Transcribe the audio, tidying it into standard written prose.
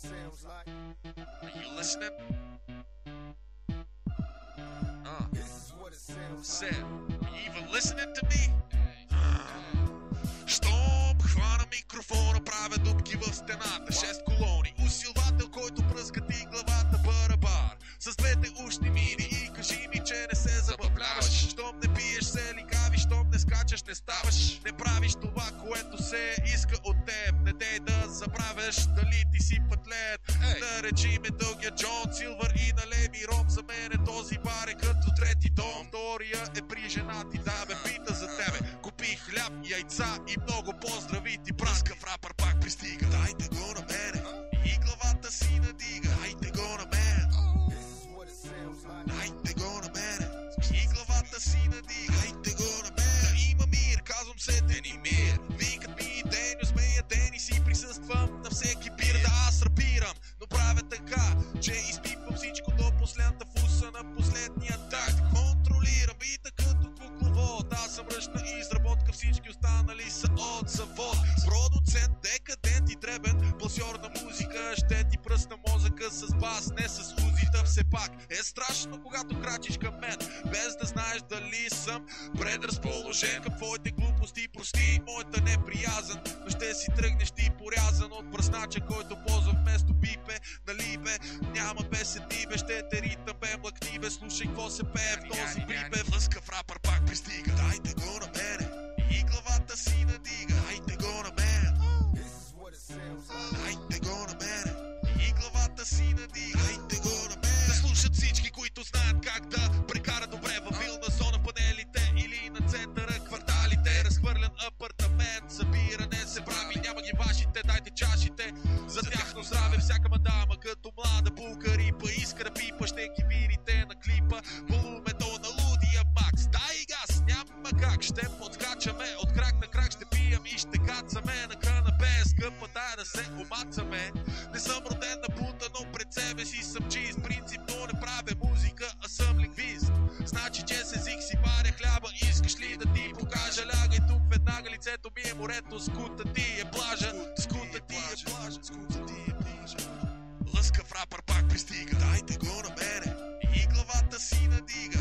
sounds like. Are you listening? This is what it sounds Said, like. are you even listening to me? Щом хвана микрофона, правя дупки в стената. 6 колони, усилвател, който пръска ти главата барабар. С двете ушни мини и кажи ми, че не се забавляваш. Щом не пиеш се ликави, щом не скачаш, не ставаш. Не правиш това, което се иска от теб. Не дей да забравяш дали ти си пътлет. Наречи ме дългия Джон Силвър и налей ми ром. За мен е този бар е като трети дом. Втория е при жена ти, да ме пита за тебе. Купи хляб, яйца и много поздрави ти братка. В рапър пак пристига. Дайте го на мене и главата си надига. Дайте го на мене. Дайте го на мене и главата си надига. Дайте го на мене. Да има мир, казвам се Денимир. Викат ми Деню, смея Дени си. Присъствам на всеки пир. Да, аз рапирам, но правя така, че изпипвам всичко до последната фуса на последния такт. Контролирам бита като кукловод. Аз съм ръчна изработка, всички останали са от завод. Продуцент, декадент и дребен пласьор на музика. Ще ти пръсна мозъка с бас, не с узита. Все пак е страшно, когато крачиш към мен, без да знаеш дали съм предразположен към твоите глупости. Прости моята неприязън, но ще си тръгнеш ти порязан от пръснача, който ползва вместо пипе. Нали бе, няма беседи бе, ще те ритъм бе, млъкни бе, слушай какво се пее в този припев. Лъскав рапър пак пристига. Дайте го на мене и главата си надига. Дайте го на мене. Дайте го на мене и главата си надига. Дайте го на мене. Да слушат всички, които знаят как да прекарат добре във вилна зона, панелите или на центъра кварталите. Разхвърлян апартамент, събиране се прави, няма ги вашите, дайте чашите за тяхно здраве. Всяка мадама като млада булка рипа иска да пипа, ще ги видите на клипа. Волумето на лудия макс, дай газ, няма как, ще подскачаме от крак на крак, ще пием и ще кацаме на канапе. Скъпа, дай да се омацаме. Не съм роден на бунта, но пред себе си съм чист. Принципно не правя музика, а съм лингвист. Значи, че с език си варя хляба. Искаш ли да ти покажа? Лягай тук веднага, лицето ми е морето. Скута ти е плажа. Скута ти е плажа. Скута ти е плажа. Лъскав рапър пак пристига. Дайте го на мене и главата си надига.